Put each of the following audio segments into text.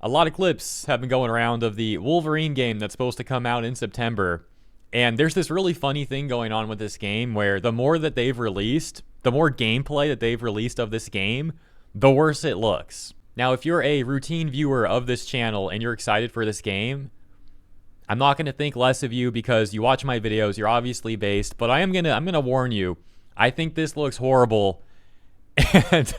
A lot of clips have been going around of the Wolverine game that's supposed to come out in September. And there's this really funny thing going on with this game where the more that they've released, the more gameplay that they've released of this game, the worse it looks. Now, if you're a routine viewer of this channel and you're excited for this game, I'm not going to think less of you because you watch my videos, you're obviously based, but I'm going to warn you. I think this looks horrible. And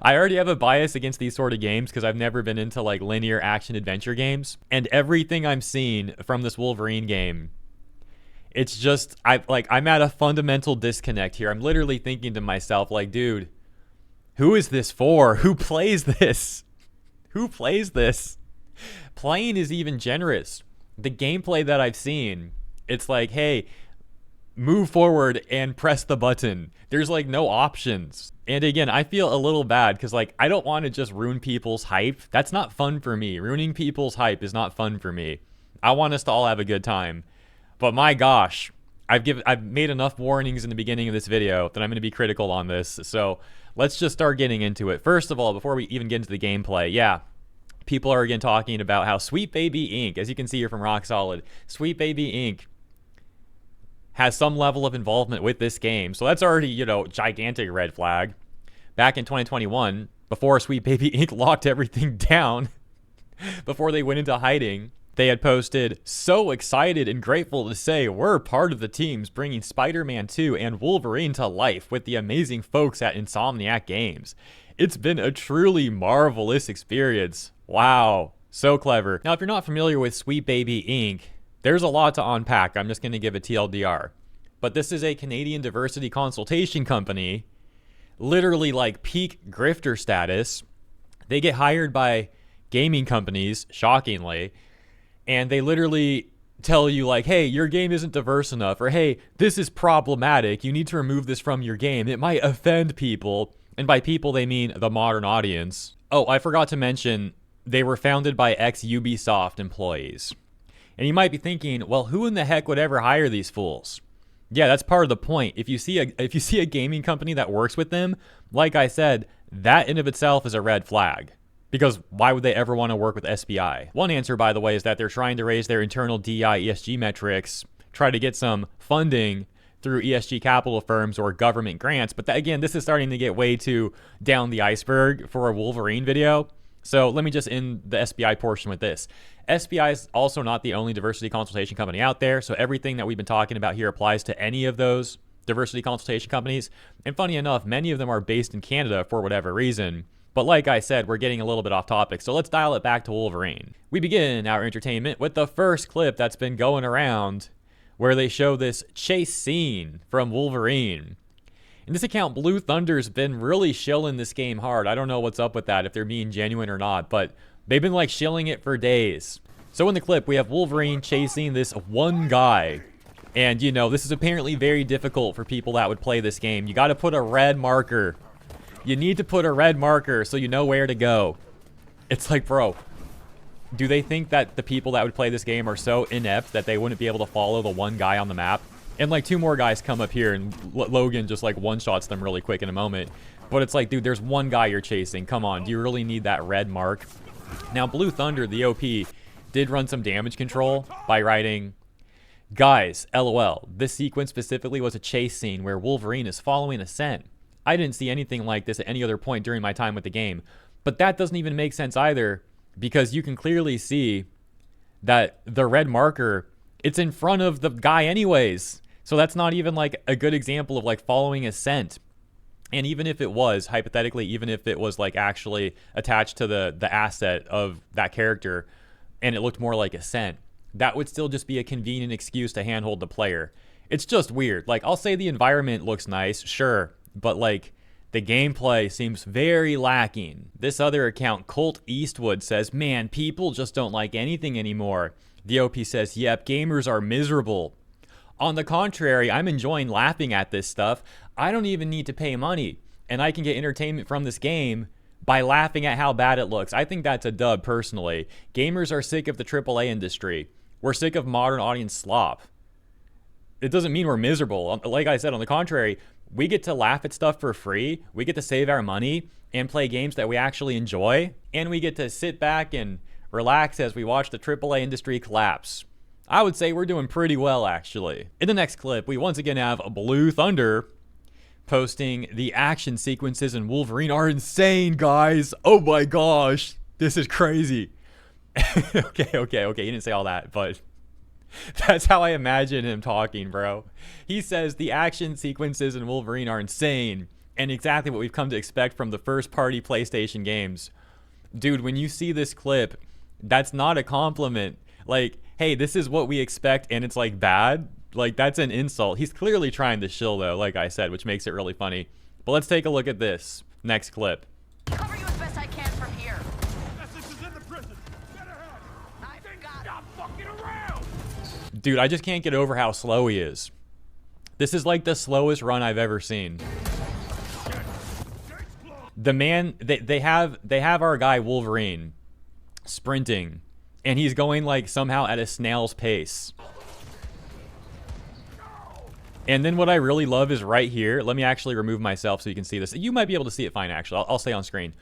I already have a bias against these sort of games because I've never been into like linear action adventure games, and everything I'm seeing from this Wolverine game, it's just I'm at a fundamental disconnect here. I'm literally thinking to myself like, dude, who is this for? Who plays this? Who plays this? Playing is even generous. The gameplay that I've seen, it's like, hey, move forward and press the button. There's like no options. And again, I feel a little bad because like I don't want to just ruin people's hype. That's not fun for me. Ruining people's hype is not fun for me. I want us to all have a good time. But my gosh, I've made enough warnings in the beginning of this video that I'm going to be critical on this. So let's just start getting into it. First of all, before we even get into the gameplay, yeah, people are again talking about how Sweet Baby Inc., as you can see here from Rock Solid, Sweet Baby Inc. has some level of involvement with this game. So that's already, gigantic red flag. Back in 2021, before Sweet Baby Inc. locked everything down, before they went into hiding, they had posted, "So excited and grateful to say we're part of the teams bringing Spider-Man 2 and Wolverine to life with the amazing folks at Insomniac Games. It's been a truly marvelous experience. Wow, so clever." Now, if you're not familiar with Sweet Baby Inc., there's a lot to unpack. I'm just going to give a TLDR. But this is a Canadian diversity consultation company, literally like peak grifter status. They get hired by gaming companies, shockingly, and they literally tell you like, hey, your game isn't diverse enough, or hey, this is problematic. You need to remove this from your game. It might offend people. And by people, they mean the modern audience. Oh, I forgot to mention, they were founded by ex-Ubisoft employees. And you might be thinking, well, who in the heck would ever hire these fools? Yeah, that's part of the point. If you see a gaming company that works with them, like I said, that in of itself is a red flag. Because why would they ever want to work with SBI? One answer, by the way, is that they're trying to raise their internal DI ESG metrics, try to get some funding through ESG capital firms or government grants. But again, this is starting to get way too down the iceberg for a Wolverine video. So let me just end the SBI portion with this. SBI is also not the only diversity consultation company out there. So everything that we've been talking about here applies to any of those diversity consultation companies. And funny enough, many of them are based in Canada for whatever reason. But like I said, we're getting a little bit off topic, so let's dial it back to Wolverine. We begin our entertainment with the first clip that's been going around where they show this chase scene from Wolverine. In this account, Blue Thunder's been really shilling this game hard. I don't know what's up with that, if they're being genuine or not, but they've been like shilling it for days. So in the clip, we have Wolverine chasing this one guy. And this is apparently very difficult for people that would play this game. You got to put a red marker. You need to put a red marker so you know where to go. It's like, bro, do they think that the people that would play this game are so inept that they wouldn't be able to follow the one guy on the map? And like two more guys come up here and Logan just like one-shots them really quick in a moment. But it's like, dude, there's one guy you're chasing. Come on, do you really need that red mark? Now, Blue Thunder, the OP, did run some damage control by writing, "Guys, LOL, this sequence specifically was a chase scene where Wolverine is following a scent. I didn't see anything like this at any other point during my time with the game." But that doesn't even make sense either, because you can clearly see that the red marker, it's in front of the guy anyways. So that's not even like a good example of like following a scent. And even if it was, hypothetically, even if it was like actually attached to the asset of that character and it looked more like a scent, that would still just be a convenient excuse to handhold the player. It's just weird. Like, I'll say the environment looks nice, sure, but like the gameplay seems very lacking. This other account, Colt Eastwood, says, "Man, people just don't like anything anymore." The OP says, "Yep, gamers are miserable. On the contrary, I'm enjoying laughing at this stuff. I don't even need to pay money, and I can get entertainment from this game by laughing at how bad it looks." I think that's a dub, personally. Gamers are sick of the AAA industry. We're sick of modern audience slop. It doesn't mean we're miserable. Like I said, on the contrary, We get to laugh at stuff for free. We get to save our money and play games that we actually enjoy. And we get to sit back and relax as we watch the AAA industry collapse. I would say we're doing pretty well, actually. In the next clip, we once again have Blue Thunder posting the action sequences in Wolverine are insane, guys. Oh my gosh, this is crazy. Okay. He didn't say all that, but that's how I imagine him talking, bro. He says the action sequences in Wolverine are insane and exactly what we've come to expect from the first-party PlayStation games. Dude, when you see this clip, that's not a compliment. Like, hey, this is what we expect and it's like bad. Like, that's an insult. He's clearly trying to shill, though, like I said, which makes it really funny. But let's take a look at this next clip. Cover you as best I can from here. Message is in the prison. Get ahead. I got stop fucking around. Dude, I just can't get over how slow he is. This is like the slowest run I've ever seen. The man, they have our guy Wolverine sprinting, and he's going like somehow at a snail's pace. And then what I really love is right here. Let me actually remove myself so you can see this. You might be able to see it fine, actually. I'll stay on screen.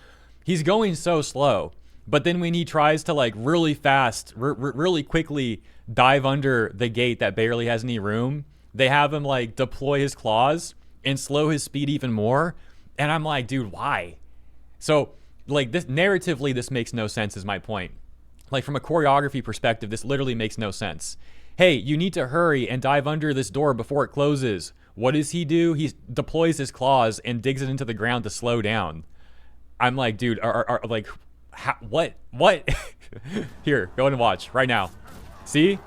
He's going so slow. But then when he tries to, like, really fast, really quickly dive under the gate that barely has any room, they have him, like, deploy his claws and slow his speed even more. And I'm like, dude, why? So, like, this narratively, this makes no sense is my point. Like, from a choreography perspective, this literally makes no sense. Hey, you need to hurry and dive under this door before it closes. What does he do? He deploys his claws and digs it into the ground to slow down. I'm like, dude, like, what? Here, go ahead and watch right now. See?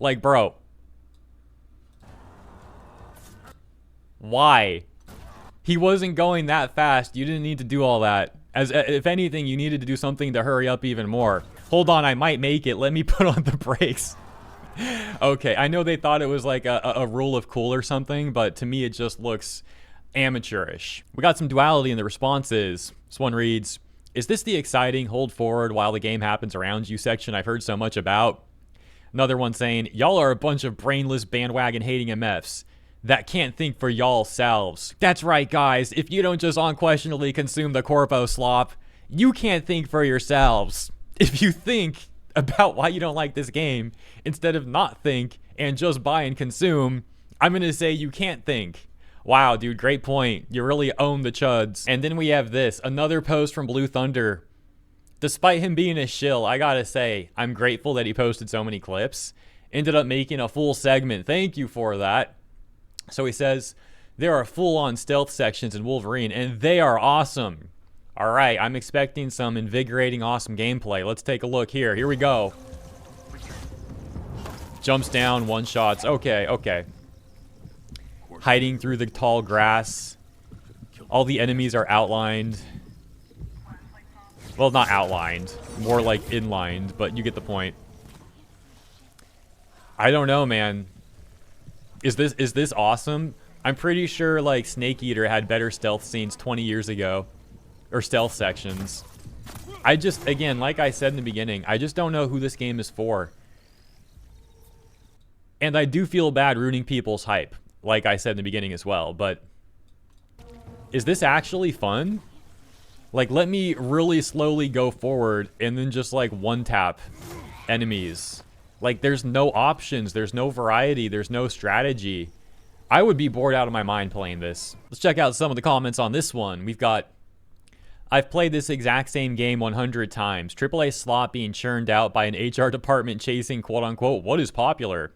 Like, bro. Why? He wasn't going that fast. You didn't need to do all that. As if anything, you needed to do something to hurry up even more. Hold on, I might make it. Let me put on the brakes. Okay, I know they thought it was like a rule of cool or something, but to me it just looks amateurish. We got some duality in the responses. This one reads, is this the exciting hold forward while the game happens around you section I've heard so much about? Another one saying, y'all are a bunch of brainless bandwagon hating MFs that can't think for y'all selves. That's right, guys. If you don't just unquestionably consume the corpo slop, you can't think for yourselves. If you think about why you don't like this game instead of not think and just buy and consume, I'm gonna say you can't think. Wow, dude, great point. You really own the chuds. And then we have this, another post from Blue Thunder. Despite him being a shill, I gotta say, I'm grateful that he posted so many clips. Ended up making a full segment. Thank you for that. So he says, there are full-on stealth sections in Wolverine, and they are awesome. All right, I'm expecting some invigorating, awesome gameplay. Let's take a look here. Here we go. Jumps down, one-shots. Okay. Hiding through the tall grass. All the enemies are outlined. Well, not outlined. More like inlined, but you get the point. I don't know, man. Is this awesome? I'm pretty sure, like, Snake Eater had better stealth scenes 20 years ago. Or stealth sections. I just, again, like I said in the beginning, I just don't know who this game is for. And I do feel bad ruining people's hype, like I said in the beginning as well, but is this actually fun? Like, let me really slowly go forward and then just, like, one-tap enemies. Like, there's no options, there's no variety, there's no strategy. I would be bored out of my mind playing this. Let's check out some of the comments on this one. We've got, I've played this exact same game 100 times. AAA slot being churned out by an HR department chasing quote-unquote what is popular.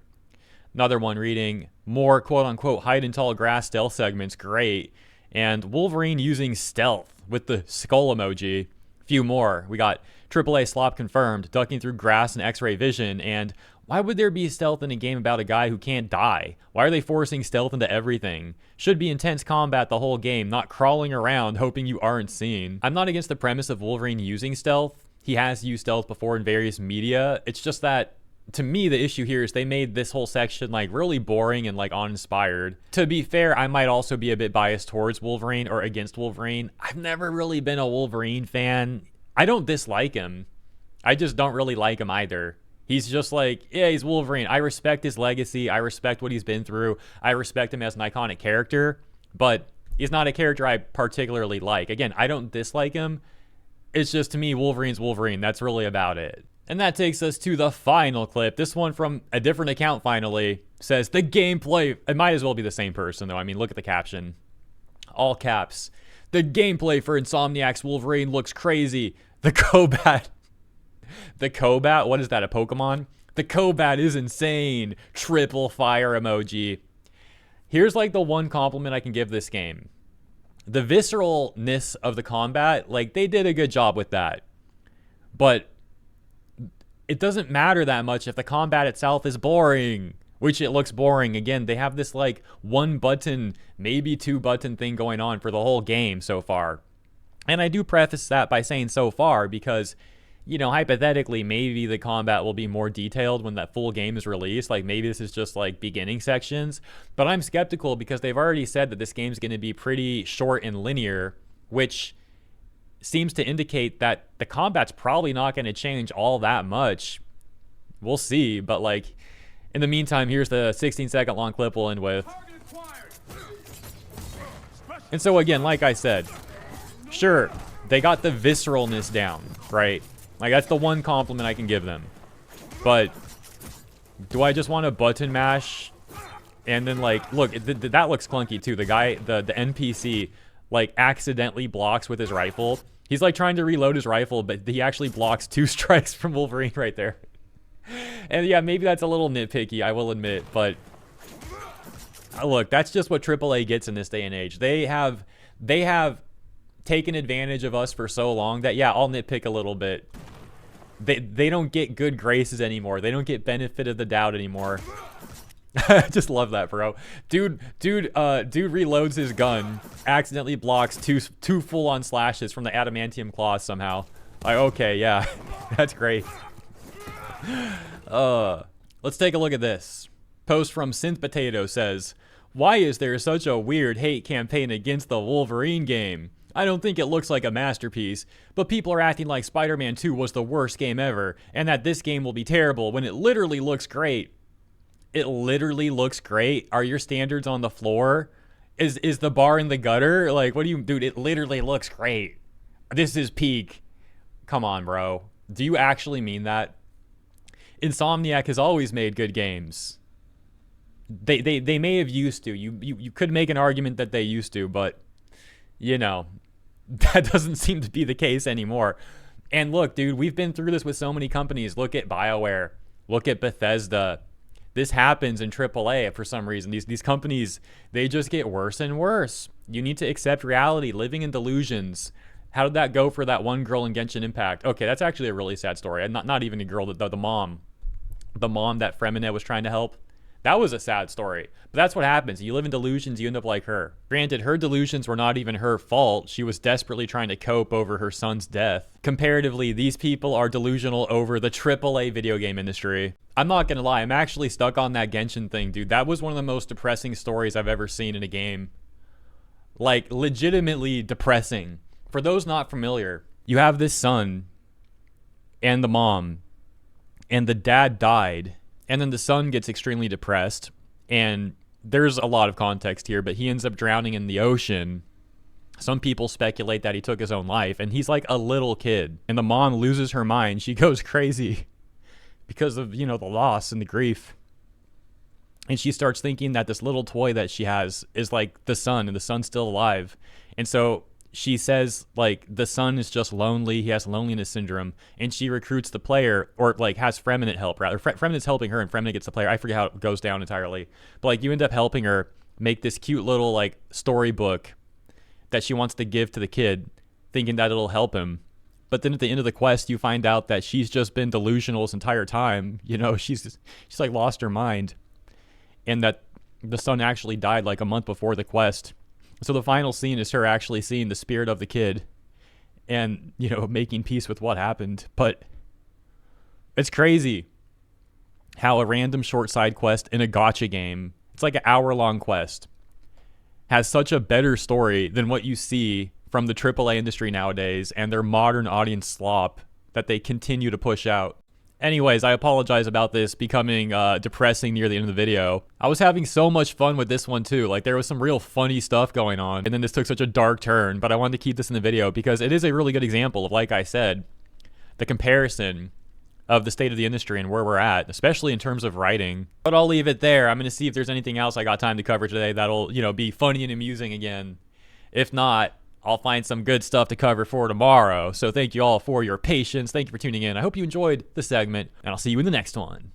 Another one reading, more quote-unquote hide in tall grass stealth segments, great. And Wolverine using stealth with the skull emoji. Few more. We got AAA slop confirmed, ducking through grass and x-ray vision, and why would there be stealth in a game about a guy who can't die? Why are they forcing stealth into everything? Should be intense combat the whole game, not crawling around hoping you aren't seen. I'm not against the premise of Wolverine using stealth. He has used stealth before in various media. It's just that, to me, the issue here is they made this whole section like really boring and like uninspired. To be fair, I might also be a bit biased towards Wolverine or against Wolverine. I've never really been a Wolverine fan. I don't dislike him. I just don't really like him either. He's just like, yeah, he's Wolverine. I respect his legacy. I respect what he's been through. I respect him as an iconic character. but he's not a character I particularly like. Again, I don't dislike him. It's just, to me, Wolverine's Wolverine. That's really about it. And that takes us to the final clip. This one from a different account, finally, says the gameplay. It might as well be the same person, though. I mean, look at the caption. All caps. The gameplay for Insomniac's Wolverine looks crazy. The Kobat. The Kobat? What is that, a Pokemon? The Kobat is insane. Triple fire emoji. Here's like the one compliment I can give this game. The visceralness of the combat, like, they did a good job with that. But it doesn't matter that much if the combat itself is boring, which it looks boring. Again, they have this like 1 button, maybe 2 button thing going on for the whole game so far. And I do preface that by saying so far because, you know, hypothetically, maybe the combat will be more detailed when that full game is released. Like, maybe this is just like beginning sections. But I'm skeptical because they've already said that this game's going to be pretty short and linear, which seems to indicate that the combat's probably not going to change all that much. We'll see. But like, in the meantime, here's the 16-second long clip we'll end with. And so again, like I said, sure, they got the visceralness down, right? Like, that's the one compliment I can give them. But do I just want to button mash? And then, like, look, that looks clunky too. The guy, the NPC, like, accidentally blocks with his rifle. He's like trying to reload his rifle, but he actually blocks 2 strikes from Wolverine right there. And yeah, maybe that's a little nitpicky, I will admit. But look, that's just what AAA gets in this day and age. They have taken advantage of us for so long that, yeah, I'll nitpick a little bit. They don't get good graces anymore. They don't get benefit of the doubt anymore. I just love that, bro. Dude reloads his gun, accidentally blocks two full-on slashes from the adamantium claws somehow. Like, okay, yeah, that's great. Let's take a look at this. Post from Synth Potato says, "Why is there such a weird hate campaign against the Wolverine game? I don't think it looks like a masterpiece, but people are acting like Spider-Man 2 was the worst game ever, and that this game will be terrible when it literally looks great." It literally looks great? Are your standards on the floor? Is the bar in the gutter? Like, what do you... Dude, it literally looks great. This is peak. Come on, bro. Do you actually mean that? Insomniac has always made good games. They may have used to. You could make an argument that they used to, but, you know, that doesn't seem to be the case anymore. And look, dude, we've been through this with so many companies. Look at BioWare. Look at Bethesda. This happens in AAA for some reason. These companies, they just get worse and worse. You need to accept reality, living in delusions. How did that go for that one girl in Genshin Impact? Okay, that's actually a really sad story. Not even a girl, the mom. The mom that Freminet was trying to help. That was a sad story. But that's what happens. You live in delusions, you end up like her. Granted, her delusions were not even her fault. She was desperately trying to cope over her son's death. Comparatively, these people are delusional over the AAA video game industry. I'm not gonna lie, I'm actually stuck on that Genshin thing, dude. That was one of the most depressing stories I've ever seen in a game. Like, legitimately depressing. For those not familiar, you have this son and the mom, and the dad died. And then the son gets extremely depressed, and there's a lot of context here, but he ends up drowning in the ocean. Some people speculate that he took his own life, and he's like a little kid. And the mom loses her mind. She goes crazy because of, you know, the loss and the grief. And she starts thinking that this little toy that she has is like the son, and the son's still alive. And so she says, like, the son is just lonely. He has loneliness syndrome. And she recruits the player, or, like, has Freminet help, rather. Freminet's helping her, and Freminet gets the player. I forget how it goes down entirely. But, like, you end up helping her make this cute little, like, storybook that she wants to give to the kid, thinking that it'll help him. But then at the end of the quest, you find out that she's just been delusional this entire time. You know, she's like, lost her mind. And that the son actually died, like, a month before the quest. So the final scene is her actually seeing the spirit of the kid and, you know, making peace with what happened. But it's crazy how a random short side quest in a gacha game, it's like an hour-long quest, has such a better story than what you see from the AAA industry nowadays and their modern audience slop that they continue to push out. Anyways, I apologize about this becoming depressing near the end of the video. I was having so much fun with this one too. Like, there was some real funny stuff going on, and then this took such a dark turn, but I wanted to keep this in the video because it is a really good example of, like I said, the comparison of the state of the industry and where we're at, especially in terms of writing. But I'll leave it there. I'm going to see if there's anything else I got time to cover today that'll, you know, be funny and amusing again. If not, I'll find some good stuff to cover for tomorrow. So thank you all for your patience. Thank you for tuning in. I hope you enjoyed the segment, and I'll see you in the next one.